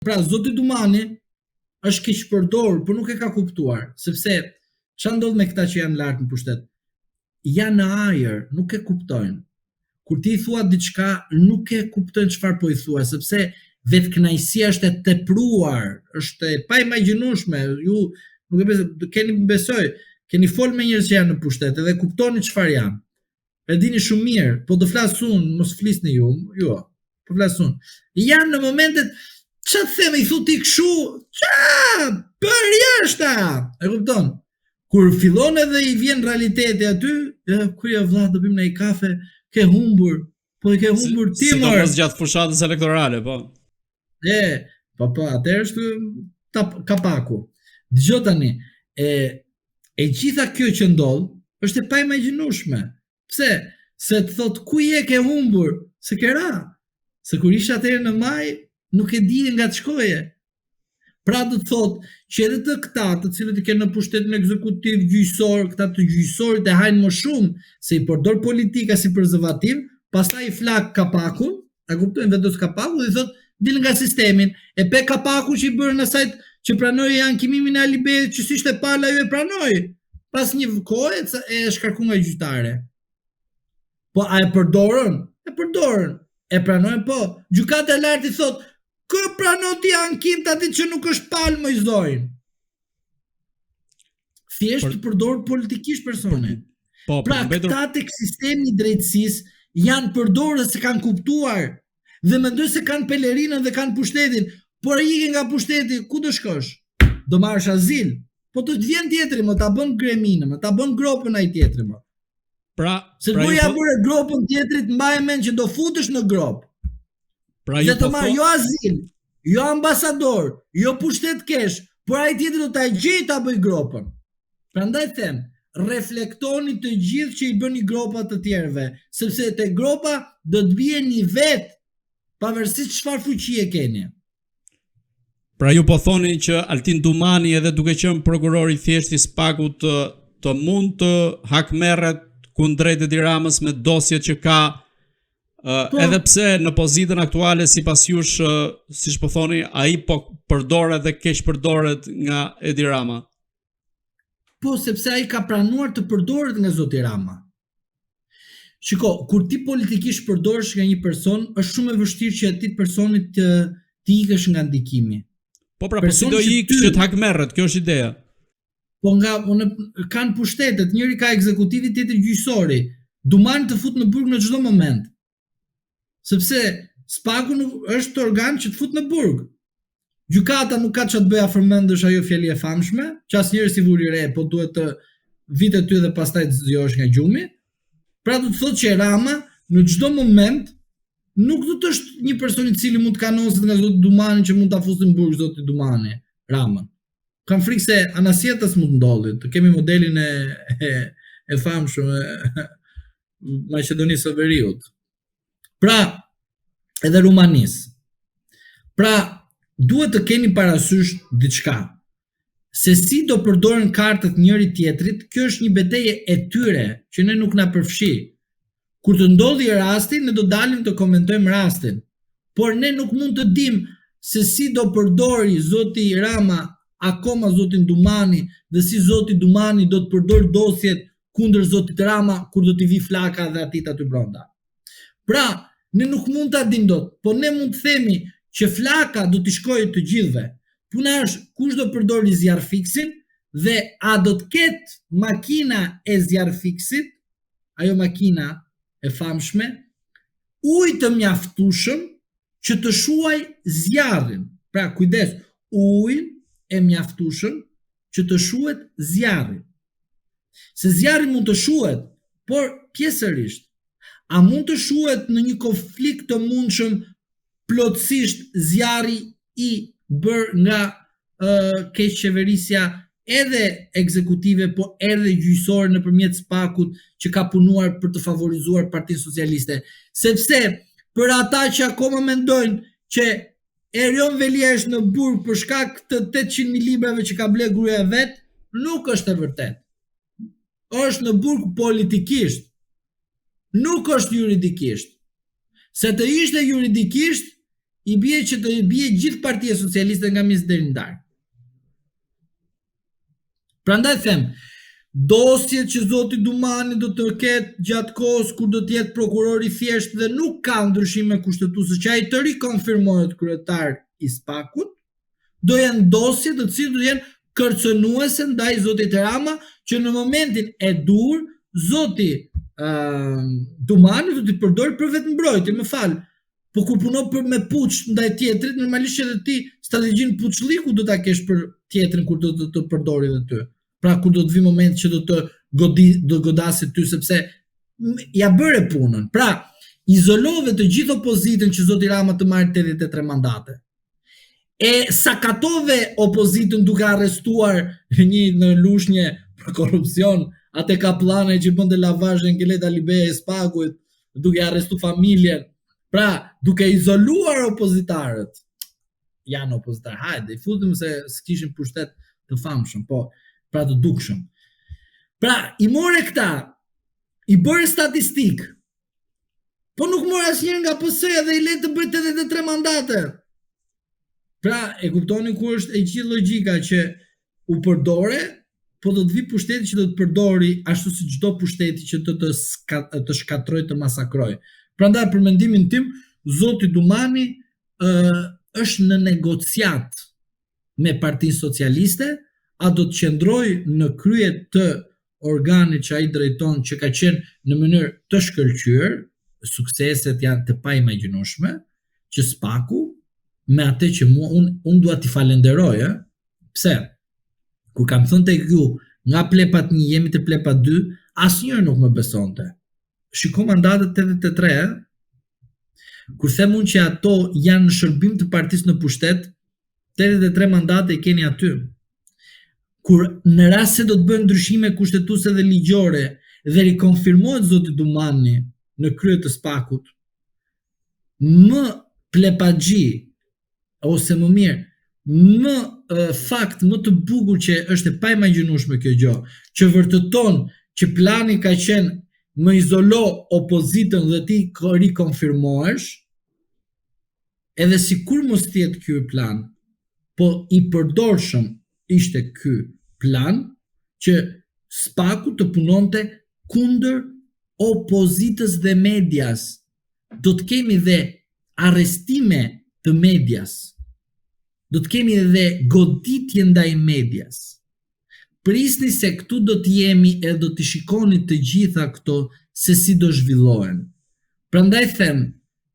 Pra zoti Dumani është keq përdorur, por nuk e ka kuptuar, sepse çfarë ndodh me këta që janë lart në pushtet? Janë në ajër, nuk e kuptojnë. Kur ti i thua diçka, nuk e kuptojnë çfarë po i thua, sepse vetkënaqësia është e tepruar, është e paimagjinueshme. Ju nuk e besoj, keni besoj, keni fol me njerëz që janë në pushtet edhe kuptoni çfarë janë. E dini shumë mirë, po do flas unë, mos flisni ju, jo. Po flas unë. Janë në momentet ç'a them, i thotë kështu, ç'a për jashta. E kupton? Kur fillon edhe i vjen realiteti aty, kur ja vlla do bëjmë një kafe, ke humbur, po e ke humbur ti më. Sidomos gjatë fushatës elektorale, po. Po, atëherë është kapaku. Dëgjoj tani, e gjitha kjo që ndodh është e paimagjinueshme. Pse? Se të thot ku je ke humbur, se ke ra. Se kur isha atëherë në maj, nuk e di nga të shkoje. Pra do të thot që edhe të këta, të cilët i kenë në pushtetin ekzekutiv, gjyqësor, këta të gjyqësorit e hajnë më shumë se i përdor politika si prezervativ, pastaj i flak kapakun, a kuptojnë vendos kapakun dhe thot dil nga sistemin, e pe kapaku që i bërën asajt që pranoi ankimin e Alibejit, që si ishte pala ju e pranoi. Pas një kohë e shkarku nga gjyqtare. Po a e përdorën? E përdorën. E pranojnë po. Gjykata e lartë i thot, kë pranon ti ankim të atit që nuk është palë më i zojnë. Thjesht përdorë politikisht persone. Pra këta tek sistemi i drejtësisë janë përdorë dhe se kanë kuptuar dhe mendoj se kanë pelerinën dhe kanë pushtetin, por ikin nga pushteti, ku do shkosh? Do marrësh azil. Po të vjen tjetri, më ta bën greminë, më ta bën gropën ai tjetri më. Se do ja bëre gropën tjetrit, mbaj mend që do futesh në grop. Dhe të marrë jo azil, jo ambasador, jo pushtet kesh, por ai tjetri do ta gjej ta bëj gropën. Prandaj them, reflektoni të gjithë që i bëni gropa të tjerëve, sepse te gropa do të bijeni vetë, pavarësisht çfarë fuqie keni. Pra ju po thoni që Altin Dumani edhe duke qenë prokuror i thjeshtë i Spakut të mund të hakmerret kundrejt Edi Ramës me dosjet që ka, edhe pse në pozitën aktuale sipas jush, siç po thoni, ai po përdoret dhe keq përdoret nga Edi Rama. Po, sepse ai ka pranuar të përdoret nga zoti Rama. Shiko, kur ti politikisht përdoresh nga një person, është shumë e vështirë që atij personit të ikësh nga ndikimi. Po pra, po si do ikësh që të hakmerret, kjo është ideja. Po nga kanë pushtetet, njëri ka ekzekutivi, tjetri gjyqësori. Dumani të fut në burg në çdo moment. Sepse Spaku është organ që të fut në burg. Gjykata nuk ka ç'a të bëja përmendësh ajo fjali e famshme, që asnjëri si vuri re, po duhet të vite ty dhe pastaj të zgjohesh nga gjumi. Pra do të thotë që Rama në çdo moment nuk do të është një person i cili mund të kanoset nga zoti Dumani që mund ta fusë në burg zoti Dumani, Ramën. Kam frikë se anasjetës mund ndodhi, të kemi modelin e famshëm Maqedonisë së Veriut. Pra, edhe Rumanisë. Pra, duhet të keni parasysh diçka. Se si do përdoren kartët njëri tjetrit, kjo është një betejë e tyre, që ne nuk na përfshi. Kur të ndodhi rasti, ne do dalim të komentojmë rastin. Por ne nuk mund të dim se si do përdori zoti Rama akoma zotin Dumani dhe si zoti Dumani do të përdor dosjet kundër zotit Rama kur do t'i vi flaka dhe atit aty brenda. Pra, ne nuk mund ta dim dot, po ne mund të themi që flaka do t'i shkojë të gjithëve. Puna është kush do përdori zjarrfiksin dhe a do të ketë makina e zjarrfiksit, ajo makina e famshme, ujë të mjaftueshëm që të shuaj zjarrin. Pra, kujdes, ujë e mjaftueshëm që të shuhet zjarri. Se zjarri mund të shuhet, por pjesërisht. A mund të shuhet në një konflikt të mundshëm plotësisht zjarri i bërë nga keqëqeverisja edhe ekzekutive, po edhe gjyqësore nëpërmjet Spakut që ka punuar për të favorizuar Partinë Socialiste. Sepse për ata që akoma mendojnë që Erion Velia është në burg për shkak të 800.000 librave që ka ble gruaja vet, nuk është e vërtet. Është në burg politikisht, nuk është juridikisht. Se të ishte juridikisht, i bie që të bie gjithë Partia Socialiste nga mes deri në darkë. Prandaj them, dosjet që zoti Dumani do të ketë gjatë kohës kur do të jetë prokuror i thjeshtë dhe nuk ka ndryshime kushtetuese që ai të rikonfirmohet kryetar i SPAK-ut, do janë dosje të cilat do jenë kërcënuese ndaj zotit Rama, që në momentin e dur zoti Dumani do t'i përdor për vetëmbrojtje, më fal. Po kur punon për me puç ndaj tjetrit, normalisht edhe ti strategjinë puçlliku do ta kesh për tjetrin kur do të përdori edhe ty. Pra kur do të vi momenti që do të godasit ty sepse ja bëre punën. Pra, izolove të gjithë opozitën që zoti Rama të marrë 83 mandate. E sakatove opozitën duke arrestuar një në lushnje për korrupsion, atë ka plane që bënte lavazh në Ngeleta Libeja e SPAK-ut, duke arrestu familjen. Pra, duke izoluar opozitarët, janë opozitarë, hajde, i futëm se s'kishin pushtet të famshëm, po, pra të dukshëm. Pra, i more këta, i bërë statistik, po nuk more asnjëherë nga PS-ja dhe i le të bëjë 83 mandate. Pra, e kuptoni ku është e gjithë logjika që u përdore, po do të vi pushteti që do të përdori ashtu si çdo pushteti që të shkatroj, të masakroj. Prandaj për mendimin tim, zoti Dumani është në negociat me Partinë Socialiste, a do të qëndroj në krye të organit që ai drejton, që ka qenë në mënyrë të shkëlqyer, sukseset janë të paimagjinueshme, që SPAK-u me atë që unë dua t'i falenderoj, pse? Kur kam thënë tek ju, nga plepat 1 jemi te plepat 2, asnjëri nuk më besonte. Shiko mandatet 83, kur them unë që ato janë në shërbim të partisë në pushtet, 83 mandate i keni aty. Kur në rast se do të bëhen ndryshime kushtetuese dhe ligjore dhe rikonfirmohet zoti Dumani në krye të SPAK-ut, më plepaxhi ose më mirë, më fakt më të bukur që është e paimagjinueshme kjo gjë, që vërteton që plani ka qenë më izolo opozitën dhe ti rikonfirmohesh, edhe sikur mos tjetë ky plan, po i përdorshëm ishte ky plan që SPAK-u të punonte kundër opozitës dhe medias. Do të kemi dhe arrestime të medias. Do të kemi edhe goditje ndaj medias. Prisni se këtu do të jemi edhe do të shikoni të gjitha këto se si do zhvillohen. Prandaj them,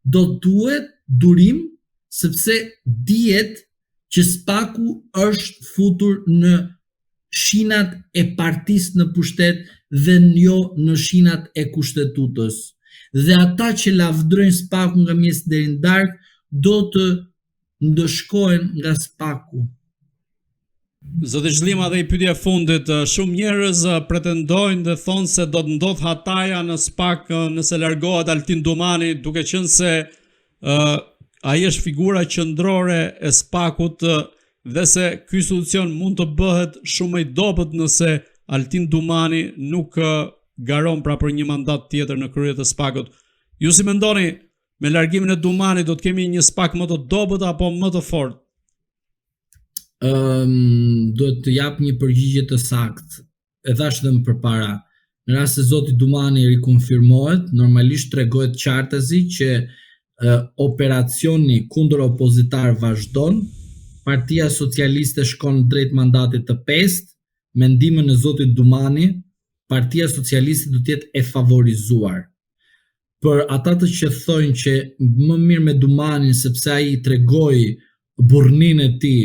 do duhet durim sepse dihet që SPAK-u është futur në shinat e partisë në pushtet dhe jo në shinat e kushtetutës. Dhe ata që lavdrojnë SPAK-u nga mes deri në darkë do të ndëshkohen nga SPAK-u. Zoti Zhlima, dhe i pyetja fundit, shumë njerëz pretendojnë dhe thonë se do të ndodh hataja në SPAK nëse largohet Altin Dumani, duke qenë se ai është figura qendrore e SPAK-ut dhe se ky institucion mund të bëhet shumë më i dobët nëse Altin Dumani nuk garon pra për një mandat tjetër në krye të SPAK-ut. Ju si mendoni, me largimin e Dumani do të kemi një SPAK më të dobët apo më të fortë? Duhet të jap një përgjigje të saktë. E thash edhe më përpara, në rast se zoti Dumani rikonfirmohet, normalisht tregohet qartazi që operacioni kundër opozitar vazhdon. Partia Socialiste shkon drejt mandatit të 5, me ndihmën e zotit Dumani, Partia Socialiste do të jetë e favorizuar. Për ata të që thonë që më mirë me Dumanin sepse ai tregoi burrninë e tij,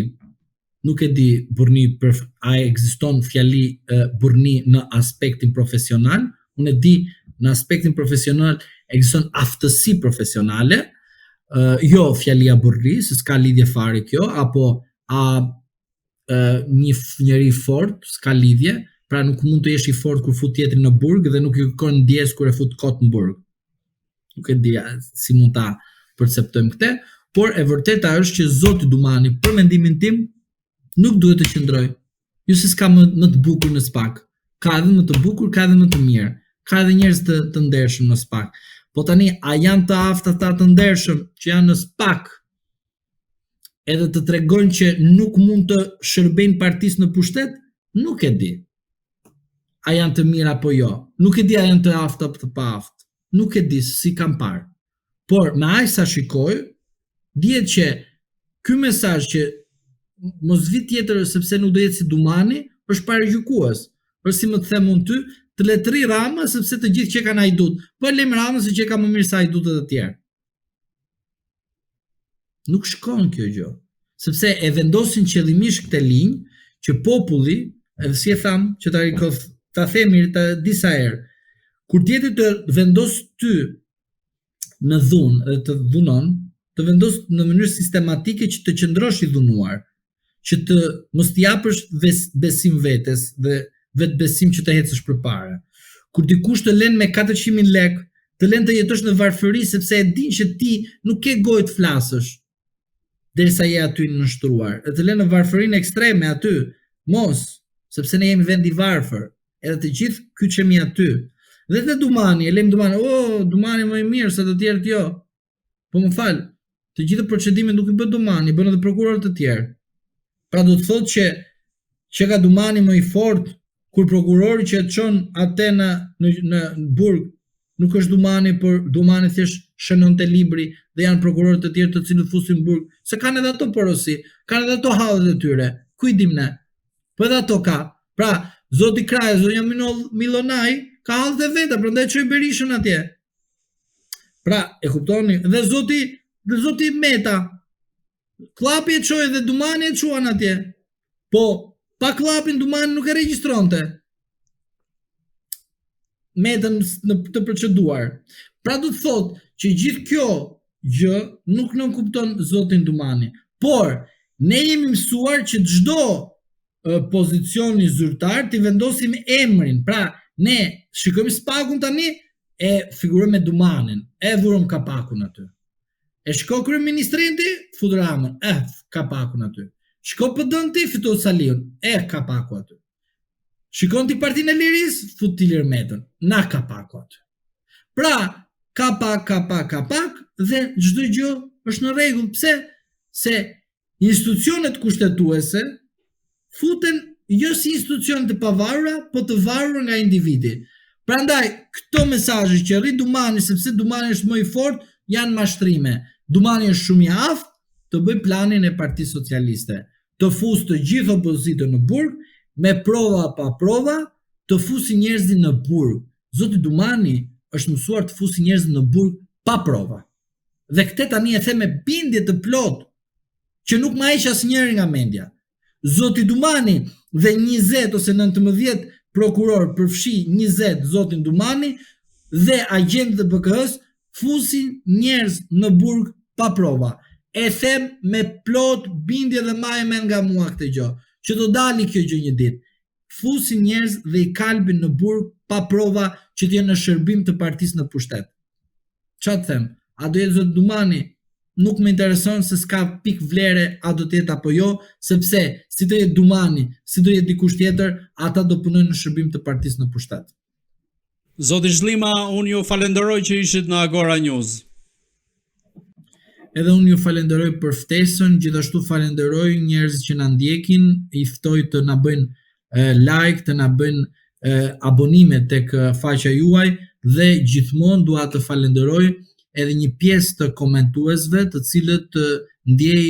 nuk e di burrni a ekziston fjali burrni në aspektin profesional, unë e di në aspektin profesional ekziston aftësi profesionale, jo fjalia burrni, se s'ka lidhje fare kjo, apo një njeri fort, s'ka lidhje, pra nuk mund të jesh i fort kur fut tjetrin në burg dhe nuk i kërkon ndjes kur e fut kot në burg. Nuk e di si mund ta perceptojmë këtë, por e vërteta është që zoti Dumani, për mendimin tim, nuk duhet të qëndroj. Jo se s'ka më të bukur në SPAK. Ka edhe më të bukur, ka edhe më të mirë. Ka edhe njerëz të ndershëm në SPAK. Po tani, a janë të aftë ata të ndershëm që janë në SPAK edhe të tregojnë që nuk mund të shërbejnë partisë në pushtet, nuk e di. A janë të mirë apo jo? Nuk e di a janë të aftë apo të pa aftë. Nuk e di, si kam parë. Por me aq sa shikoj, dihet që ky mesazh që mos vi tjetër sepse nuk do jetë si Dumani, është paragjykues. Për si më të them unë ty, të letri Rama sepse të gjithë që kanë hajdut. Po lem Rama se që ka më mirë se hajdutët e tjerë. Nuk shkon kjo gjë. Sepse e vendosin qëllimisht këtë linjë që populli, edhe si e tham, që ta themi disa herë, kur tjetër të vendos ty në dhunë dhe të dhunon, të vendos në mënyrë sistematike që të qëndrosh i dhunuar, që të mos t'i japësh besim vetes dhe vetë besim që të hecësh përpara. Kur dikush të lën me 400.000 lekë, të lën të jetosh në varfëri sepse e din që ti nuk ke gojë të flasësh, derisa je aty në nështruar, e të lën në varfërinë ekstreme aty, mos, sepse ne jemi vend i varfër, edhe të gjithë kyçemi aty. Dhe të Dumani, e lem Dumani, Dumani më i mirë se të tjerët jo. Po më fal, të gjithë procedimet nuk i bën Dumani, bën edhe prokurorët të tjerë. Pra do të thotë që ka Dumani më i fortë, kur prokurori që e çon atë në burg nuk është Dumani, por Dumani thjesht shënon te libri dhe janë prokurorët të tjerë të cilët fusin burg, se kanë edhe ato porosi, kanë edhe ato hallet e tyre. Ku i dim ne? Po edhe ato ka. Pra, Zoti Kraj, zonja Milonaj, ka hallet e veta, prandaj çoi Berishën atje. Pra, e kuptoni, dhe Zoti Meta, Klapi e çoi dhe Dumani e çuan atje. Po, pa Klapin Dumani nuk e regjistronte Metën të proceduar. Pra do të thotë që gjithë kjo gjë nuk në kupton Zotin Dumani. Por, ne jemi mësuar që çdo pozicioni zyrtar t'i vendosim emrin. Pra, ne shikojmë Spakun tani e figurojmë me Dumanin, e vurëm kapakun aty. E shko kryeministrinti, fut Ramën, kapakun aty. Shko PD-nti, fitot Saliun, kapaku aty. Shikon ti Partinë e Lirisë, fut Ilir Metën, na kapaku aty. Pra, kapak, dhe çdo gjë është në rregull. Pse? Se institucionet kushtetuese futen jo si institucione të pavarura, po të varura nga individi. Prandaj, këto mesazhe që rri Dumani, sepse Dumani është më i fortë, janë mashtrime. Dumani është shumë i aftë të bëj planin e Partisë Socialiste, të fusë të gjithë opozitën në burg, me prova pa prova, të fusi njerëzit në burg. Zoti Dumani është mësuar të fusi njerëzit në burg pa prova. Dhe këtë tani e them me bindje të plotë, që nuk ma heq asnjëri nga mendja. Zoti Dumani dhe 20 ose 19 prokuror përfshi 20 Zotin Dumani dhe agent të BK-s fusin njerëz në burg pa prova. E them me plot bindje dhe ma e men nga mua këtë gjë, që do dali kjo gjë një ditë. Fusin njerëz dhe i kalbin në burg pa prova që t'jenë në shërbim të partisë në pushtet. Qa të them? A do jetë Zoti Dumani? Nuk më intereson se s'ka pik vlere a do të jetë apo jo, sepse si do jetë Dumani, si do jetë dikush tjetër, ata do punojnë në shërbim të partisë në pushtet. Zoti Zhlima, unë ju falenderoj që ishit në Agora News. Edhe unë ju falenderoj për ftesën, gjithashtu falenderoj njerëzit që na ndjekin, i ftoj të na bëjnë like, të na bëjnë abonime tek faqja juaj dhe gjithmonë dua të falenderoj edhe një pjesë të komentuesve të cilët ndjej,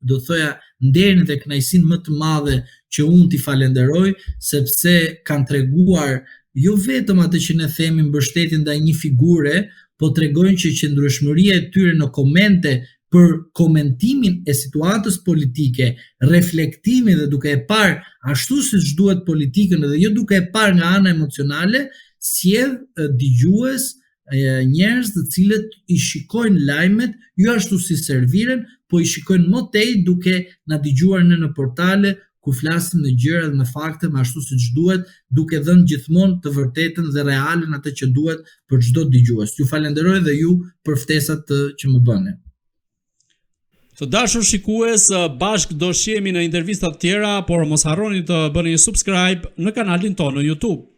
do të thoja, nderin dhe kënaqësinë më të madhe që unë t'i falenderoj, sepse kanë treguar jo vetëm atë që ne themi mbështetjen ndaj një figure, po tregojnë që qëndrueshmëria e tyre në komente për komentimin e situatës politike, reflektimin dhe duke e parë ashtu siç duhet politikën dhe jo duke e parë nga ana emocionale, sjell dëgjues njerëz të cilët i shikojnë lajmet jo ashtu si serviren, po i shikojnë më tej duke na dëgjuar në portale ku flasim në gjëra dhe në fakte më ashtu siç duhet, duke dhënë gjithmonë të vërtetën dhe realen atë që duhet për çdo dëgjues. Ju falenderoj dhe ju për ftesat që më bëni. Të dashur shikues, bashk do shihemi në intervista të tjera, por mos harroni të bëni subscribe në kanalin tonë në YouTube.